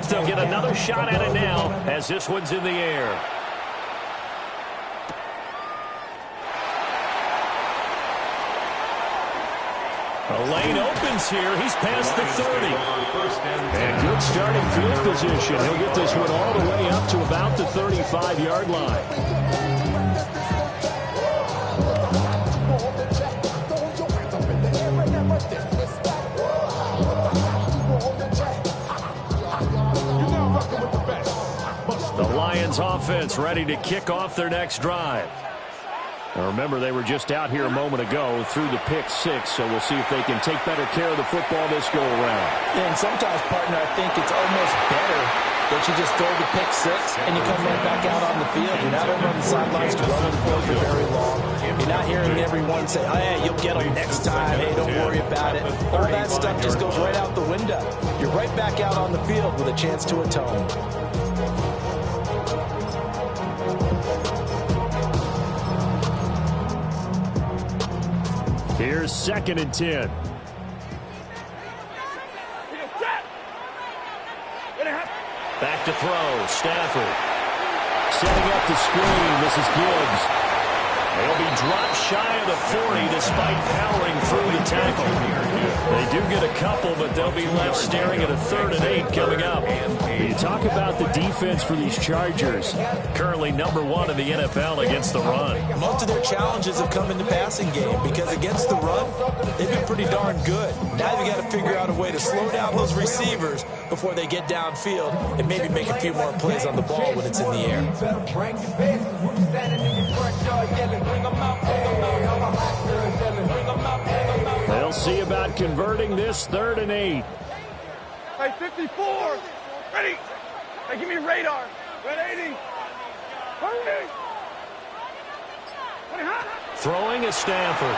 Lions, they'll get another shot at it now as this one's in the air. The lane opens here. He's past the 30. And good starting field position. He'll get this one all the way up to about the 35-yard line. The Lions offense ready to kick off their next drive. Now remember, they were just out here a moment ago through the pick six, so we'll see if they can take better care of the football this go-around. Yeah, and sometimes, partner, I think it's almost better that you just throw the pick six and you come right back out on the field. You're not over on the sidelines to run the field for very long. You're not hearing everyone say, oh, yeah, you'll get them next time. Hey, don't worry about it. All that stuff just goes right out the window. You're right back out on the field with a chance to atone. Here's 2nd and 10. Back to throw. Stafford. Setting up the screen. This is Gibbs. They'll be dropped shy of the 40 despite powering through the tackle. They do get a couple, but they'll be left staring at a 3rd and 8 coming up. You talk about the defense for these Chargers. Currently #1 in the NFL against the run. Most of their challenges have come in the passing game because against the run, they've been pretty darn good. Now they've got to figure out a way to slow down those receivers before they get downfield and maybe make a few more plays on the ball when it's in the air. They'll see about converting this 3rd and 8. Hey, 54. Ready. Hey, give me radar. 180. Hurry. Throwing is Stafford.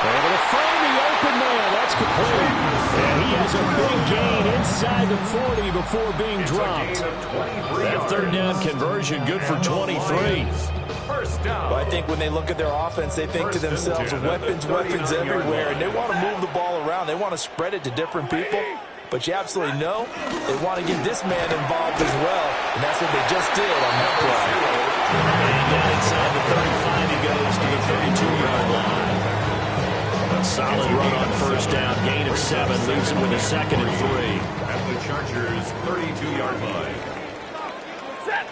Able to find the open man. That's complete. And he has a big gain inside the 40 before being dropped. That 3rd down conversion good for 23. Well, I think when they look at their offense, they think to themselves, weapons everywhere, and they want to move the ball around. They want to spread it to different people. But you absolutely know they want to get this man involved as well, and that's what they just did on that play. And down inside the 35, he goes to the 32-yard line. A solid run on 1st down, gain of 7, leaves him with a 2nd and 3. At the Chargers' 32-yard line. Set.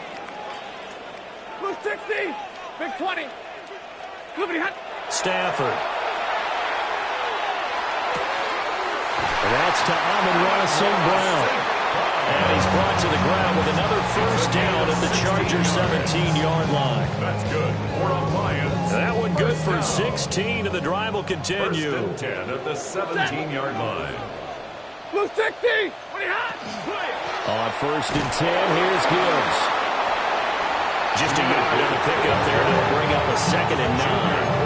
Blue 60. Big 20. Stafford. And that's to Amon-Ra St. Brown. And he's brought to the ground with another 1st down at the Chargers' 17-yard line. That's good. 4 on Lions. That one good for 16, and the drive will continue. 1st and 10 at the 17-yard line. Blue 60. On 1st and 10, here's Gibbs. Just a good bit of a pickup there to bring up a 2nd and 9.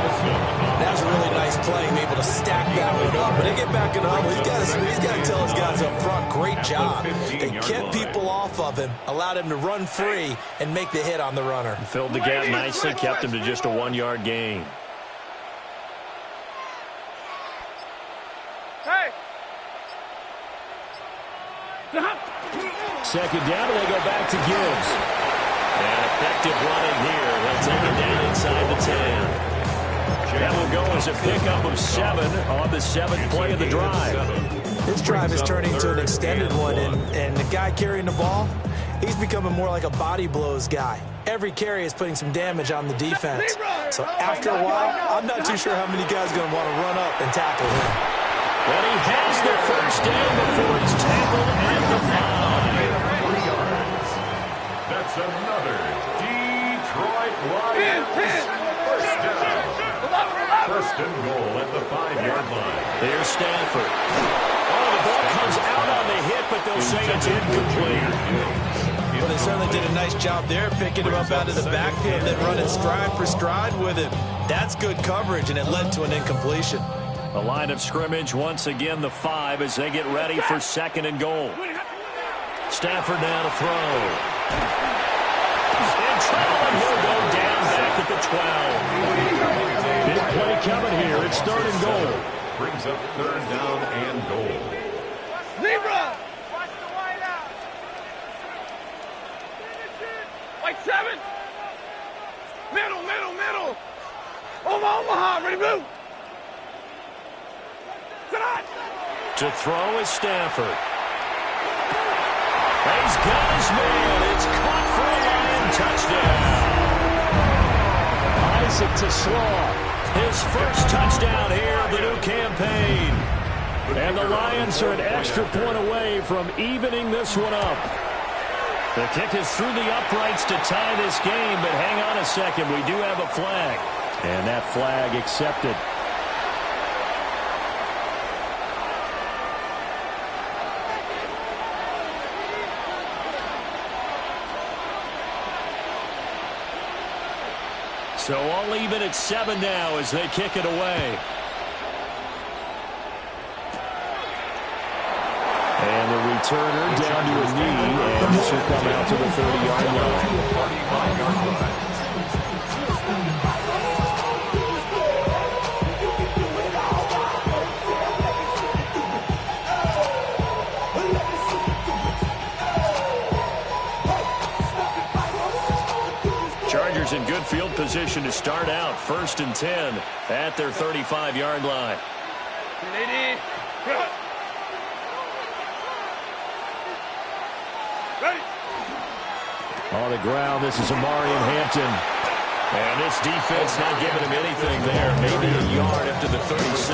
That was a really nice play, able to stack that one up. But they get back it up. He's got to tell his guys up front, great job. They kept people off of him, allowed him to run free, and make the hit on the runner. Filled the gap nicely, kept him to just a 1-yard gain. Hey. 2nd down, and they go back to Gibbs. And effective running here. They'll take it down inside the 10. That will go as a pickup of 7 on the 7th play of the drive. This drive is turning into an extended one, and the guy carrying the ball, he's becoming more like a body blows guy. Every carry is putting some damage on the defense. So after a while, I'm not too sure how many guys are going to want to run up and tackle him. Well, he has the 1st down before he's tackled at the 5. That's another Detroit Lions 1st down. 1st and goal at the 5-yard line. There's Stafford. Oh, the ball comes out on the hit, but they'll say it's incomplete. Well, they certainly did a nice job there, picking him up out of the backfield and then running stride for stride with him. That's good coverage, and it led to an incompletion. The line of scrimmage, once again, the 5 as they get ready for 2nd and goal. Stafford now to throw. And trouble, and he'll go down back at the 12. Big play coming here. It's 3rd and goal. Brings up 3rd down and goal. Zebra. White 7. Middle. Omaha, ready, move. To throw is Stafford. He's got his man. It's caught for a Lion touchdown. Isaac to Slaw. His first touchdown here of the new campaign. And the Lions are an extra point away from evening this one up. The kick is through the uprights to tie this game, but hang on a second. We do have a flag. And that flag accepted. So all even at 7 now as they kick it away. And the returner down to a knee, and this will come out to the 30-yard line. Chargers in good field position to start out. 1st and 10 at their 35-yard line. On the ground, this is Amarian Hampton. And this defense not giving him anything there. Maybe a yard up to the 36.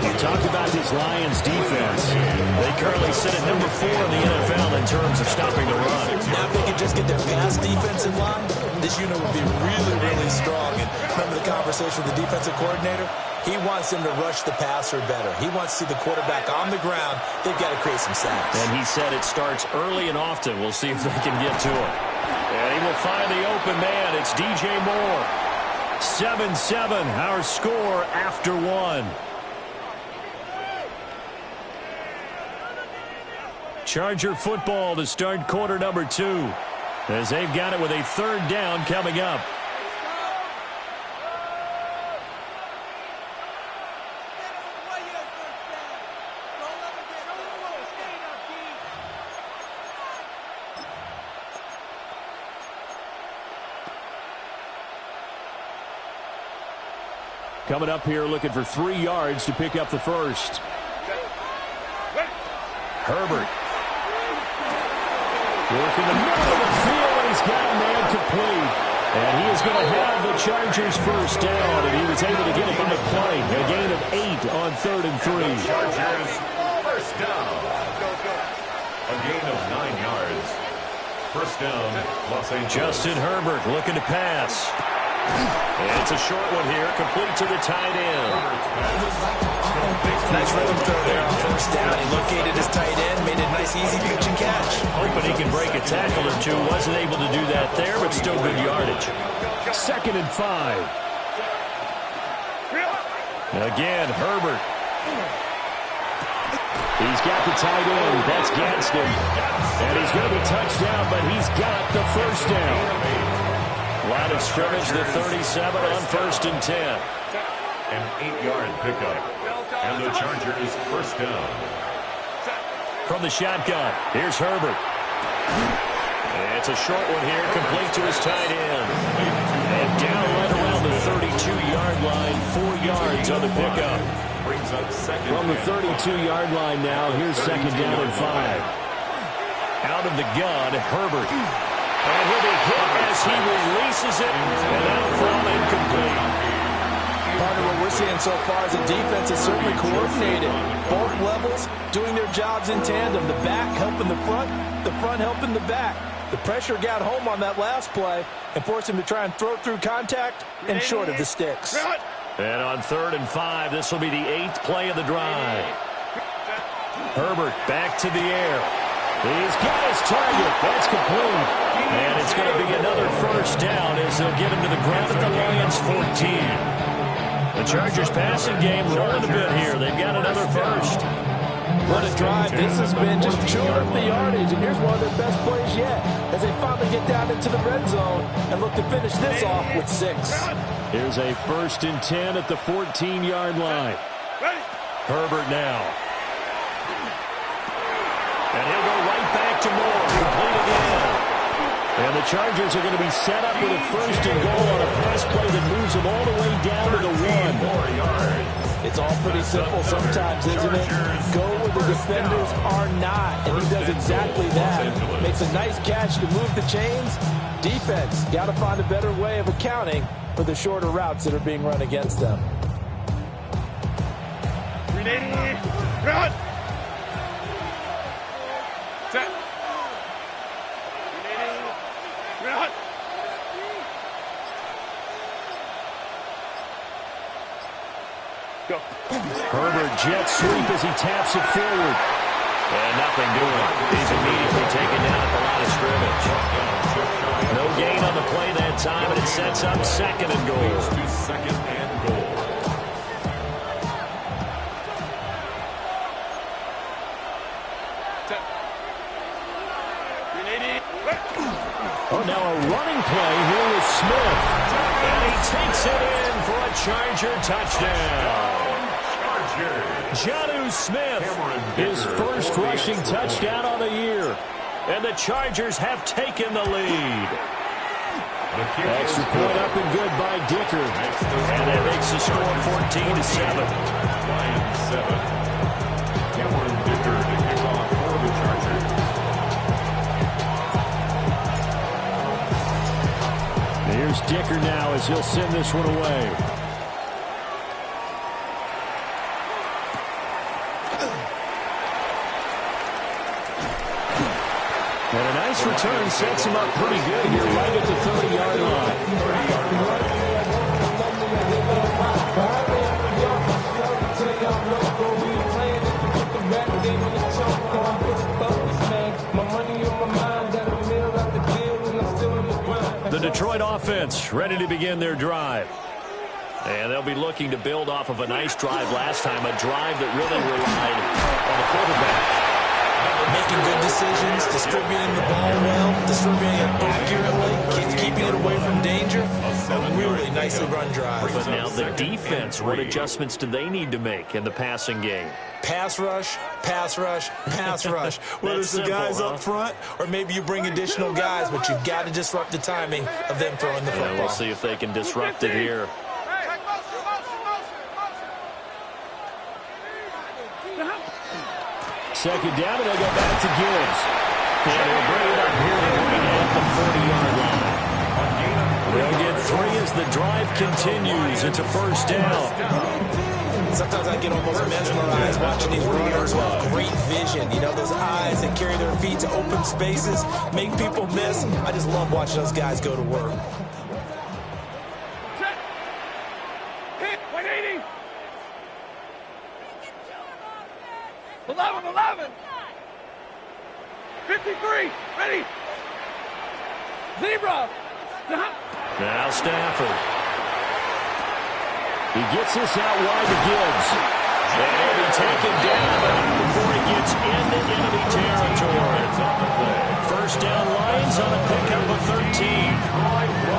You talk about this Lions defense. They currently sit at number 4 in the NFL in terms of stopping the run. Now if they can just get their pass defensive line, this unit would be really, really strong. And remember the conversation with the defensive coordinator? He wants them to rush the passer better. He wants to see the quarterback on the ground. They've got to create some sacks. And he said it starts early and often. We'll see if they can get to it. And he will find the open man. It's DJ Moore. 7-7, our score after 1. Charger football to start quarter number 2. As they've got it with a 3rd down coming up. Coming up here looking for 3 yards to pick up the first. Herbert. Working the middle of the field, and he's got a man complete. And he is going to have the Chargers first down, and he was able to get it by play. A gain of 8 on 3rd and 3. Chargers first down. A gain of 9 yards. First down, Los Angeles. Justin Herbert looking to pass. And it's a short one here, complete to the tight end. Nice rhythm throw there on first down. He located his tight end, made a nice easy pitch and catch. Hoping he can break a tackle or two. Wasn't able to do that there, but still good yardage. 2nd and 5. Again, Herbert. He's got the tight end. That's Gadsden. And he's going to be touched down, but he's got the first down. Line of scrimmage, the 37 on 1st and 10. An 8-yard pickup. And the Chargers first down. From the shotgun, here's Herbert. And it's a short one here, complete to his tight end. And down right around the 32-yard line, 4 yards on the pickup. Brings up second. From the 32-yard line now, here's 2nd down and 5. Out of the gun, Herbert. And he'll be hit as he releases it, and out from incomplete. Part of what we're seeing so far is the defense is certainly coordinated. Both levels doing their jobs in tandem. The back helping the front helping the back. The pressure got home on that last play and forced him to try and throw through contact and short of the sticks. And on 3rd and 5, this will be the 8th play of the drive. Herbert back to the air. He's got his target. That's complete. And it's going to be another first down as they'll get him to the ground at the Lions 14. The Chargers passing game rolling a bit here. They've got another first. What a drive this has been, just chewing up the yardage. And here's one of their best plays yet as they finally get down into the red zone and look to finish this off with 6. Here's a 1st and 10 at the 14-yard line. Herbert now. And he'll go right back to Moore. Complete again. And the Chargers are going to be set up with a first and goal on a pass play that moves them all the way down to the 1. It's all pretty simple sometimes, isn't it? Go where the defenders are not, and he does exactly that. Makes a nice catch to move the chains. Defense, got to find a better way of accounting for the shorter routes that are being run against them. Run! Set. Run! Go. Herbert jet sweep as he taps it forward. And nothing doing. He's immediately taken down at the line of scrimmage. No gain on the play that time, and it sets up second and goal. Second and goal. Oh, now a running play here with Smith. And he takes it in for a Charger touchdown. Jonnu Smith, his first rushing touchdown on the year. And the Chargers have taken the lead. Extra point up and good by Dicker. And that makes the score 14-7. Lions 7. Cameron Dicker to kick off for the Chargers. Here's Dicker now as he'll send this one away. And a nice return sets him up pretty good here right at the 30-yard line. The Detroit offense ready to begin their drive. And they'll be looking to build off of a nice drive last time, a drive that really relied on the quarterback. Making good decisions, distributing the ball well, distributing it accurately, keeping it away from danger. A really nicely run drive. But now the defense, what adjustments do they need to make in the passing game? Pass rush, pass rush, pass rush. Whether it's the guys up front or maybe you bring additional guys, but you've got to disrupt the timing of them throwing the football. And we'll see if they can disrupt it here. Second down, and they go back to Gibbs. And they'll bring it up here right at the 40-yard line. They'll get 3 as the drive continues. It's a first down. Sometimes I get almost mesmerized watching these runners who have great vision. You know, those eyes that carry their feet to open spaces, make people miss. I just love watching those guys go to work. Set. Hit. 180. 11. 53. Ready. Zebra. Now Stafford. He gets this out wide to Gibbs. And he'll be taken down before he gets into enemy territory. First down, Lions on a pickup of 13.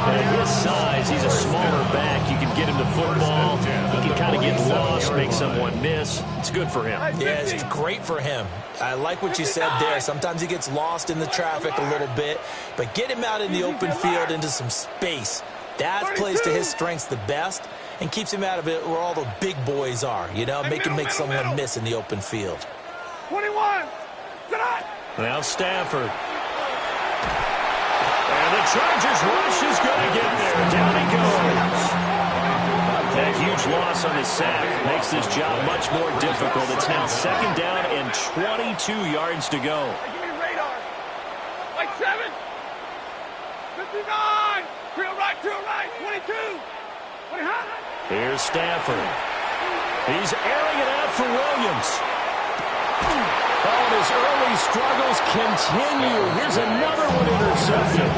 At his size, he's a smaller back. You can get him to football. He can kind of get lost, make someone miss. It's good for him. Yeah, it's great for him. I like what you said there. Sometimes he gets lost in the traffic a little bit, but get him out in the open field into some space. That plays to his strengths the best and keeps him out of it where all the big boys are, you know, make him make someone miss in the open field. 21. Now Stafford. And the Chargers rush is going to get there. Down he goes. That huge loss on his sack makes this job much more difficult. It's now second down and 22 yards to go. Give me radar. Like 7. 59. To the right. 22. 20. Here's Stafford. He's airing it out for Williams. Oh, and his early struggles continue. Here's another one intercepted.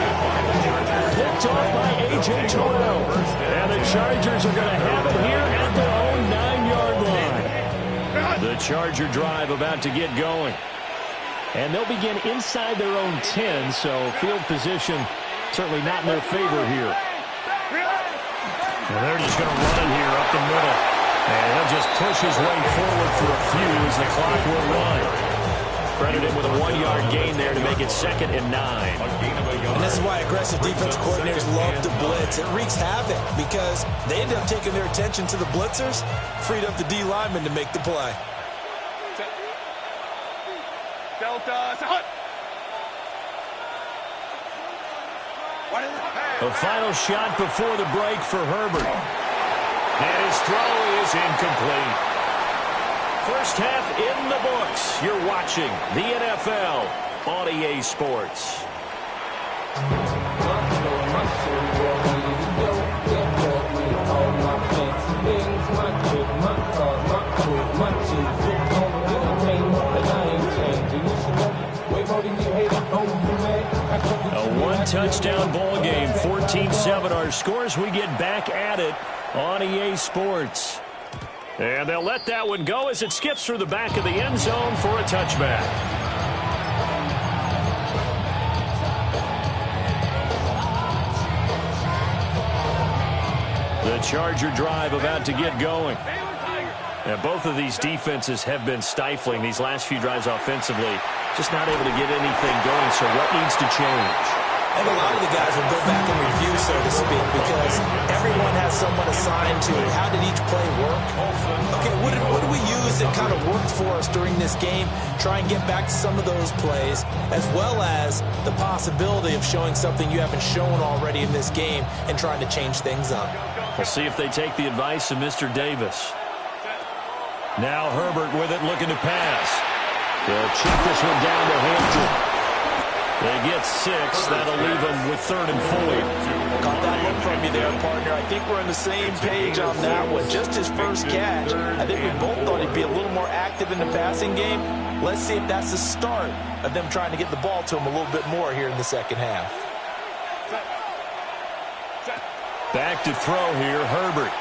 Picked off by A.J. Terrell. And the Chargers are going to have it here at their own 9-yard line. The Charger drive about to get going. And they'll begin inside their own 10, so field position certainly not in their favor here. And they're just going to run it here up the middle. And he'll just push his way forward for a few as the clock will run. Credit him with a 1-yard gain there to make it 2nd and 9. And this is why aggressive defense coordinators love to blitz. It wreaks havoc because they end up taking their attention to the blitzers, freed up the D lineman to make the play. A final shot before the break for Herbert. And his throw is incomplete. First half in the books. You're watching the NFL on EA Sports. A one-touchdown ball game, 14-7 our scores. We get back at it on EA Sports. And they'll let that one go as it skips through the back of the end zone for a touchback. The Charger drive about to get going. And both of these defenses have been stifling these last few drives offensively. Just not able to get anything going, so what needs to change? And a lot of the guys will go back and review, so to speak, because everyone has someone assigned to it. How did each play work? Okay, what did we use that kind of worked for us during this game? Try and get back to some of those plays, as well as the possibility of showing something you haven't shown already in this game and trying to change things up. We'll see if they take the advice of Mr. Davis. Now Herbert with it, looking to pass. They'll check this one down to Hampton. They get 6. That'll leave them with 3rd and 4. Caught that look from you there, partner. I think we're on the same page on that one. Just his first catch. I think we both thought he'd be a little more active in the passing game. Let's see if that's the start of them trying to get the ball to him a little bit more here in the second half. Back to throw here, Herbert.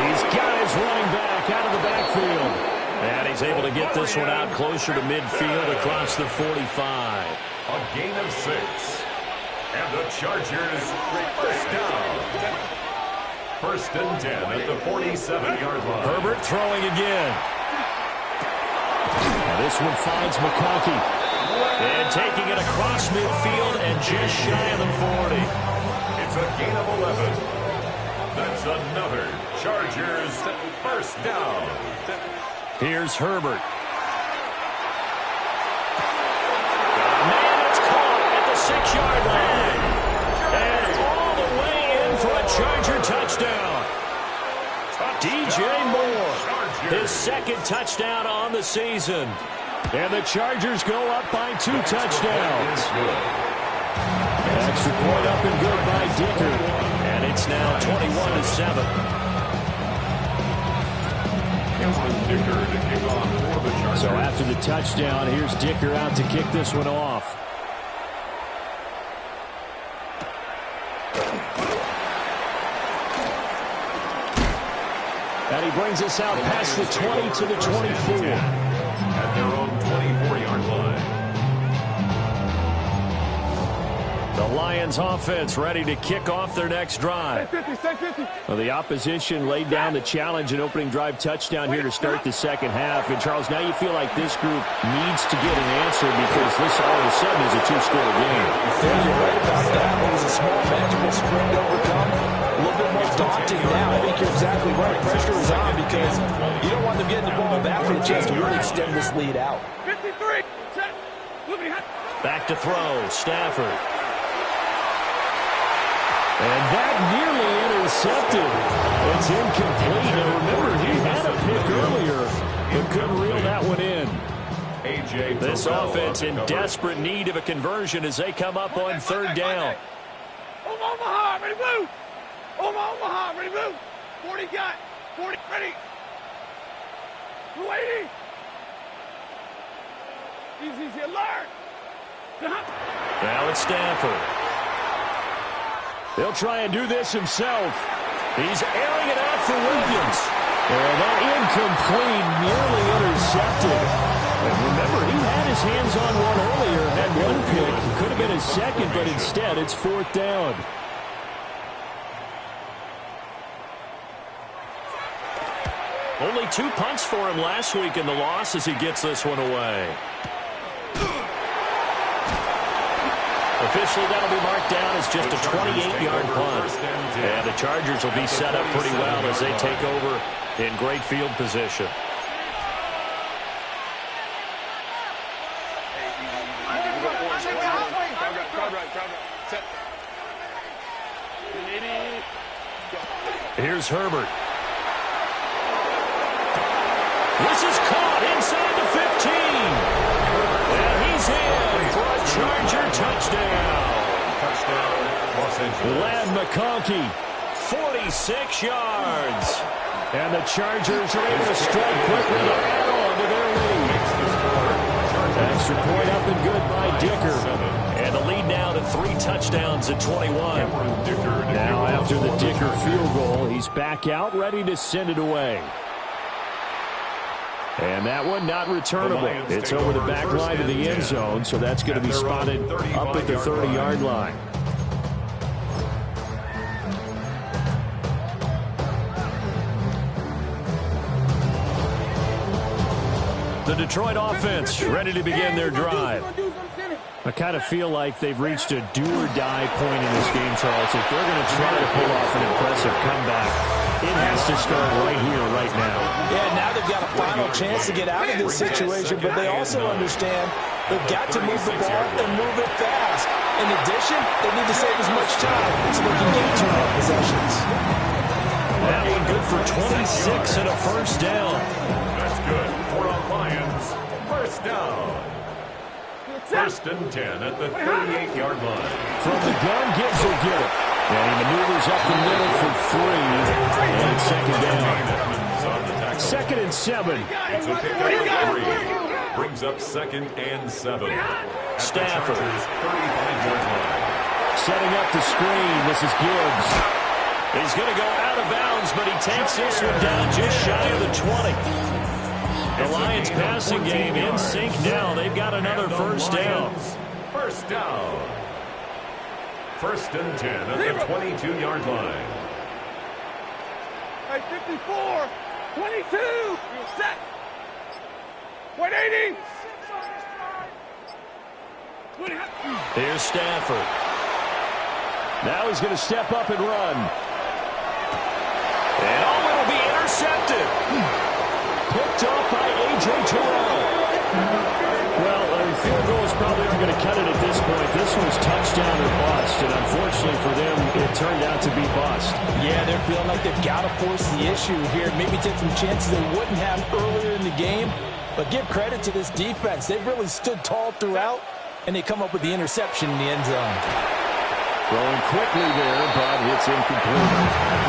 He's got his running back out of the backfield. And he's able to get this one out closer to midfield across the 45. A gain of 6. And the Chargers first down. 1st and 10 at the 47-yard line. Herbert throwing again. Now this one finds McConkey. And taking it across midfield and just shy of the 40. It's a gain of 11. That's another Chargers first down. Here's Herbert. Man, it's caught at the 6-yard line. And all the way in for a Charger touchdown. DJ Moore, his 2nd touchdown on the season. And the Chargers go up by 2 touchdowns. Extra point up and good by Dicker. And it's now 21-7. So after the touchdown, here's Dicker out to kick this one off. And he brings us out past the 20 to the 24. At their own 24-yard line. The Lions offense ready to kick off their next drive. Well, the opposition laid down the challenge and opening drive touchdown here to start the second half. And, Charles, now you feel like this group needs to get an answer because this all of a sudden is a 2-score game. Yeah, you're right about that. It was a small manageable spread to overcome. A little bit more daunting now. I think you're exactly right. Pressure is on because you don't want them getting the ball back for a chance to really extend this lead out. 53. Back to throw, Stafford. And that nearly intercepted. It's incomplete. Now remember, he had a pick earlier, but couldn't reel that one in. This offense in desperate need of a conversion as they come up on 3rd down. Omaha, ready, move. Omaha, ready, move. 40 got. 40, ready. 280. Easy, alert. Now it's Stafford. They'll try and do this himself. He's airing it out for Williams. And that incomplete, nearly intercepted. And remember, he had his hands on one earlier, had one pick. Could have been his 2nd, but instead it's 4th down. Only 2 punts for him last week in the loss as he gets this one away. Officially, that'll be marked down as just a 28-yard punt. And the Chargers will be set up pretty well as they take over in great field position. Here's Herbert. This is caught inside the 15. And he's in for a Charger touchdown. Lad McConkey, 46 yards. And the Chargers are able to strike quickly to add on to their lead. Extra point up and good by Dicker. And the lead now to 3 touchdowns at 21. Now after the Dicker field goal, he's back out ready to send it away. And that one not returnable. It's over the back line of the end zone, so that's going to be spotted up at the 30-yard line. The Detroit offense ready to begin their drive. I kind of feel like they've reached a do-or-die point in this game, Charles. If they're going to try to pull off an impressive comeback, it has to start right here, right now. Yeah, now they've got a final chance to get out of this situation, but they also understand they've got to move the ball and move it fast. In addition, they need to save as much time so they can get 2 more possessions. That one good for 26 and a first down. That's good for the Lions. First down. First and 10 at the 38-yard line. From the gun, Gibbs will get it. And he maneuvers up the middle for 3. And it's second down. Second and 7. It's a pick up of 3. Brings up second and 7. Stafford. 35-yard line. Setting up the screen. This is Gibbs. He's going to go out of bounds, but he takes this one down just shy of the 20. The Lions passing game in sync now. They've got another first down. First down. First and 10 at the 22-yard line. Hey, 54, 22, set. 180. Here's Stafford. Now he's going to step up and run. And it'll be intercepted. Picked up by A.J. Terrell. Well, a field goal is probably going to cut it at this point. This was touchdown or bust, and unfortunately for them, it turned out to be bust. Yeah, they're feeling like they've got to force the issue here. Maybe take some chances they wouldn't have earlier in the game. But give credit to this defense. They've really stood tall throughout, and they come up with the interception in the end zone. Throwing quickly there, but it's incomplete.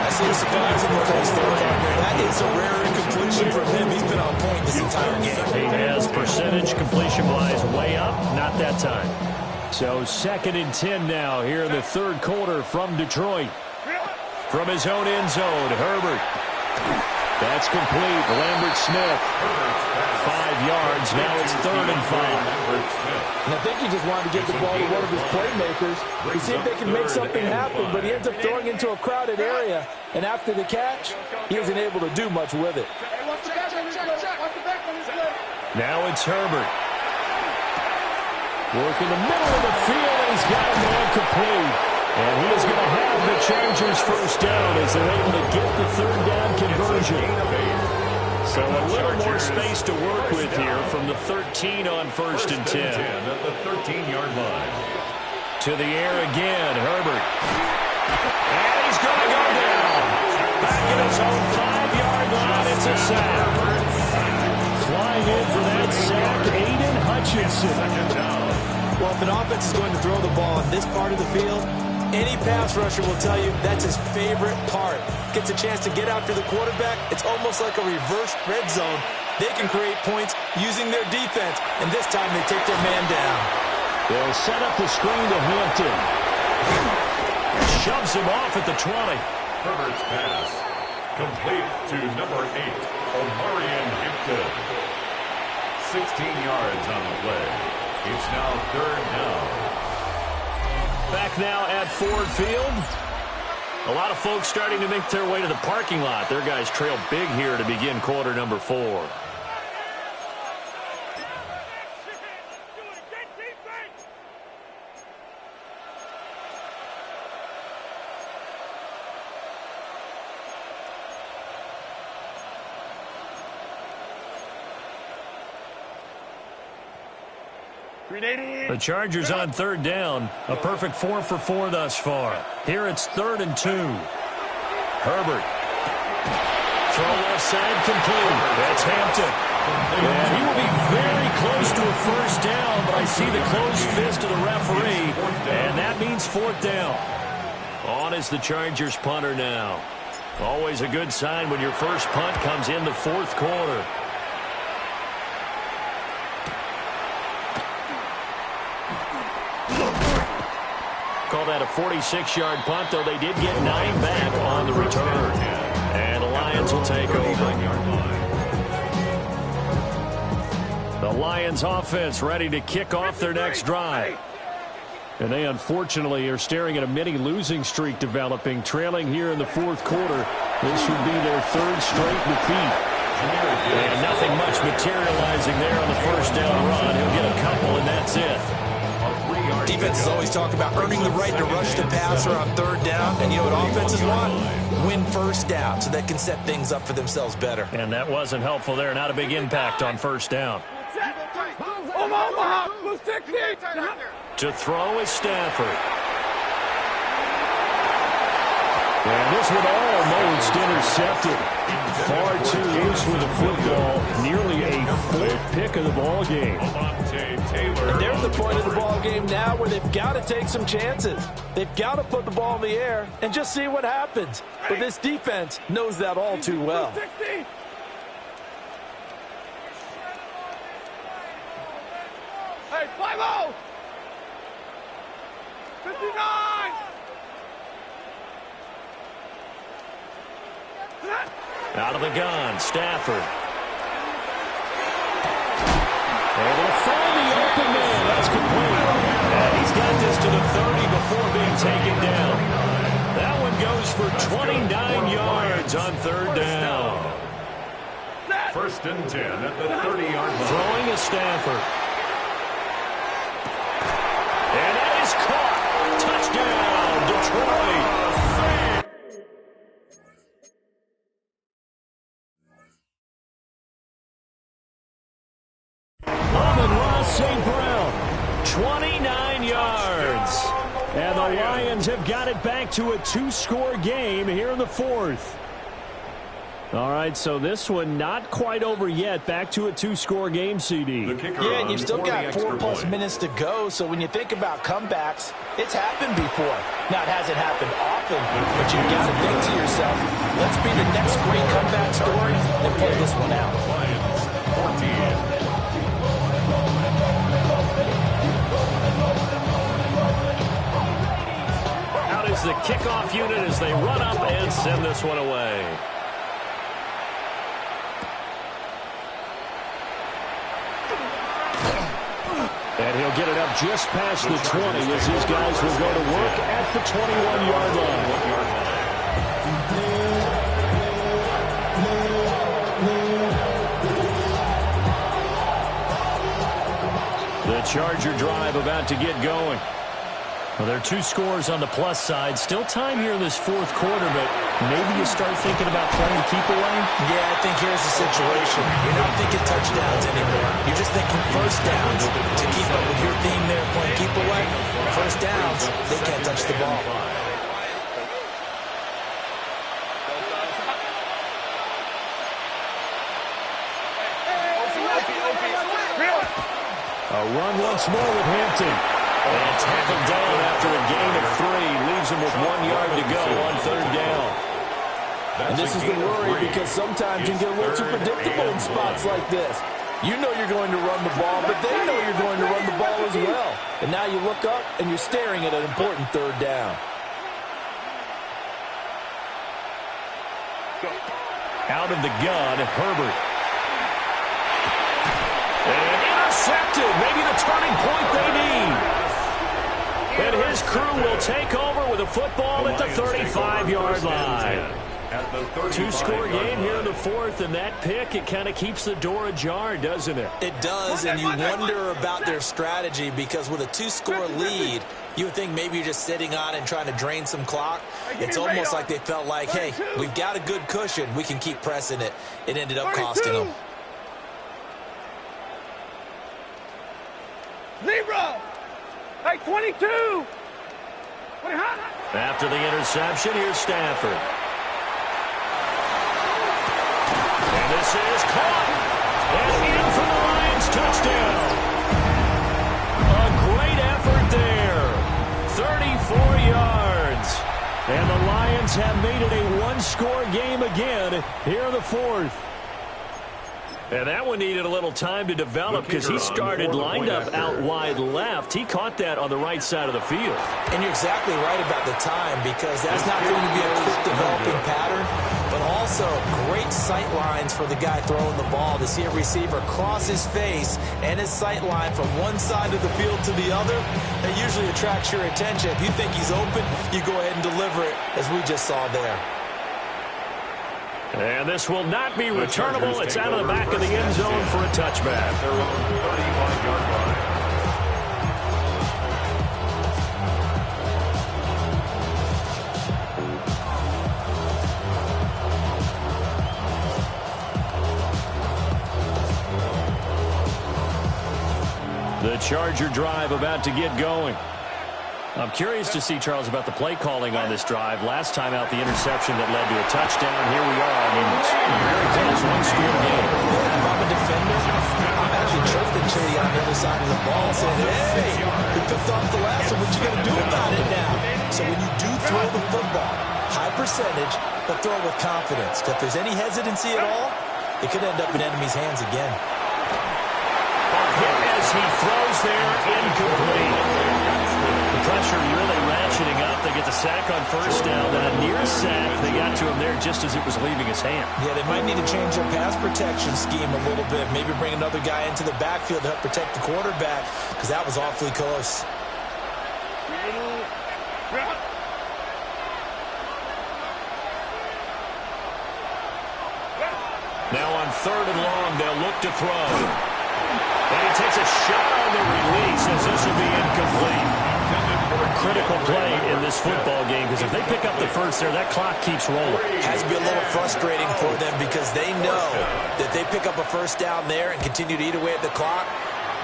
I see a surprise in the face there, partner. That is a rare incompletion from him. He's been on point this entire game. He has percentage completion-wise way up, not that time. So second and 10 now here in the third quarter from Detroit. From his own end zone, Herbert. That's complete. Lambert Smith. 5 yards. Now it's 3rd and 5. And I think he just wanted to give the ball to one of his playmakers to see if they can make something happen, but he ends up throwing into a crowded area. And after the catch, he isn't able to do much with it. Now it's Herbert. Working the middle of the field, and he's got a man complete. And he is going to have the Chargers first down as they're able to get the 3rd down conversion. So a little more space to work with here from the 13 on 1st and 10. At the 13-yard line. To the air again, Herbert. And he's going to go down. Back at his own 5-yard line, it's a sack. Flying in for that sack, Aiden Hutchinson. Well, if an offense is going to throw the ball in this part of the field, any pass rusher will tell you that's his favorite part. Gets a chance to get after the quarterback. It's almost like a reverse red zone. They can create points using their defense, and this time they take their man down. They'll set up the screen to Hampton. Shoves him off at the 20. Herbert's pass complete to number 8, Omarion Hampton. 16 yards on the play. It's now 3rd down. Back now at Ford Field. A lot of folks starting to make their way to the parking lot. Their guys trail big here to begin quarter number 4. The Chargers on third down. A perfect 4 for 4 thus far. Here it's 3rd and 2. Herbert. Throw left side complete. That's Hampton. And he will be very close to a first down, but I see the closed fist of the referee, and that means 4th down. On is the Chargers punter now. Always a good sign when your first punt comes in the 4th quarter. Call that a 46-yard punt, though they did get 9 back on the return. And the Lions will take over. The Lions offense ready to kick off their next drive. And they unfortunately are staring at a mini losing streak developing, trailing here in the 4th quarter. This would be their 3rd straight defeat. And nothing much materializing there on the first down run. He'll get a couple, and that's it. Defenses always talk about earning the right to rush the passer on 3rd down. And you know what offenses want? Win first down so they can set things up for themselves better. And that wasn't helpful there. Not a big impact on first down. To throw is Stafford. And this one almost intercepted. Far too loose with the football. Nearly a 4th pick of the ball game. And they're at the point of the ball game now where they've got to take some chances. They've got to put the ball in the air and just see what happens. But this defense knows that all too well. Hey, 5-0! 59! Out of the gun, Stafford. Able to find the open man. That's complete. And he's got this to the 30 before being taken down. That one goes for 29 yards on 3rd down. 1st and 10 at the 30-yard line. Throwing is Stafford. And that is caught. Touchdown, Detroit. St. Brown, 29 yards. And the Lions have got it back to a 2-score game here in the 4th. All right, so this one not quite over yet. Back to a 2-score game, CD. Yeah, and you've still got 4+ minutes to go. So when you think about comebacks, it's happened before. Now, it hasn't happened often, but you've got to think to yourself, let's be the next great comeback story and play this one out. Lions, 14. The kickoff unit as they run up and send this one away. And he'll get it up just past the 20 as his guys will go to work at the 21-yard line. The Charger drive about to get going. Well, there are 2 scores on the plus side. Still time here in this 4th quarter, but maybe you start thinking about playing keep away? Yeah, I think here's the situation. You're not thinking touchdowns anymore. You're just thinking first downs. To keep up with your theme there, playing keep away, first downs, they can't touch the ball. A run once more with Hampton. And tackled down after a gain of 3. Leaves him with 1 yard to go on 3rd down. And this is the worry because sometimes you can get a little too predictable in spots like this. You know you're going to run the ball, but they know you're going to run the ball as well. And now you look up and you're staring at an important 3rd down. Out of the gun, Herbert. And intercepted. Maybe the turning point they need. And his crew will take over with a football at the 35-yard line. Two-score game here in the fourth, and that pick, it kind of keeps the door ajar, doesn't it? It does, and you wonder about their strategy because with a two-score lead, you would think maybe you're just sitting on it and trying to drain some clock. It's almost like they felt like, hey, we've got a good cushion. We can keep pressing it. It ended up costing them. Zebra! Hey, 22! After the interception, here's Stafford. And this is caught. And in for the Lions, touchdown. A great effort there. 34 yards. And the Lions have made it a one-score game again here in the fourth. And that one needed a little time to develop because he started lined up out wide left. He caught that on the right side of the field. And you're exactly right about the time because that's not going to be a quick developing pattern, but also great sight lines for the guy throwing the ball to see a receiver cross his face and his sight line from one side of the field to the other. That usually attracts your attention. If you think he's open, you go ahead and deliver it, as we just saw there. And this will not be returnable. It's out of the back of the end zone for a touchback. The Charger drive about to get going. I'm curious to see, Charles, about the play calling on this drive. Last time out, the interception that led to a touchdown. Here we are. I mean, it's very close, one-score game. If I'm a defender, I'm actually chirping Chitty on the other side of the ball, saying, hey, we picked off the last one. What you going to do about it now? So when you do throw the football, high percentage, but throw it with confidence. If there's any hesitancy at all, it could end up in enemy's hands again. Hit as he throws there, incomplete. The pressure really ratcheting up. They get the sack on first down. Then a near sack. They got to him there just as it was leaving his hand. Yeah, they might need to change their pass protection scheme a little bit. Maybe bring another guy into the backfield to help protect the quarterback because that was awfully close. Now on 3rd and long, they'll look to throw. And he takes a shot on the release as this will be incomplete. Critical play in this football game because if they pick up the first there, that clock keeps rolling. Has to be a little frustrating for them because they know that they pick up a first down there and continue to eat away at the clock,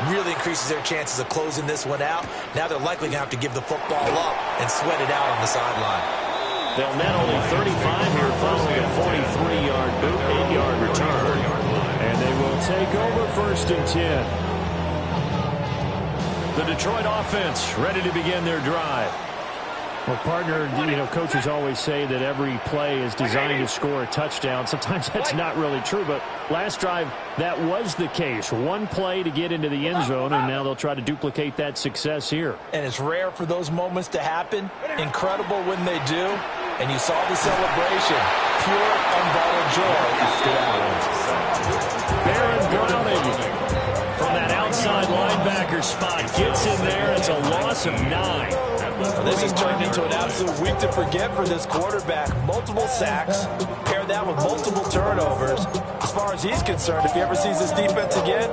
really increases their chances of closing this one out. Now they're likely going to have to give the football up and sweat it out on the sideline. They'll net only 35 here following a 43-yard boot, 8-yard return. And they will take over 1st and 10. The Detroit offense ready to begin their drive. Well, partner, coaches always say that every play is designed to score a touchdown. Sometimes that's not really true, but last drive, that was the case. One play to get into the end zone, and now they'll try to duplicate that success here. And it's rare for those moments to happen. Incredible when they do. And you saw the celebration. Pure, unbridled joy after that. Baron Browning from that outside linebacker spot gets in there. It's a loss of 9. This has turned into an absolute week to forget for this quarterback. Multiple sacks, pair that with multiple turnovers. As far as he's concerned, if he ever sees this defense again,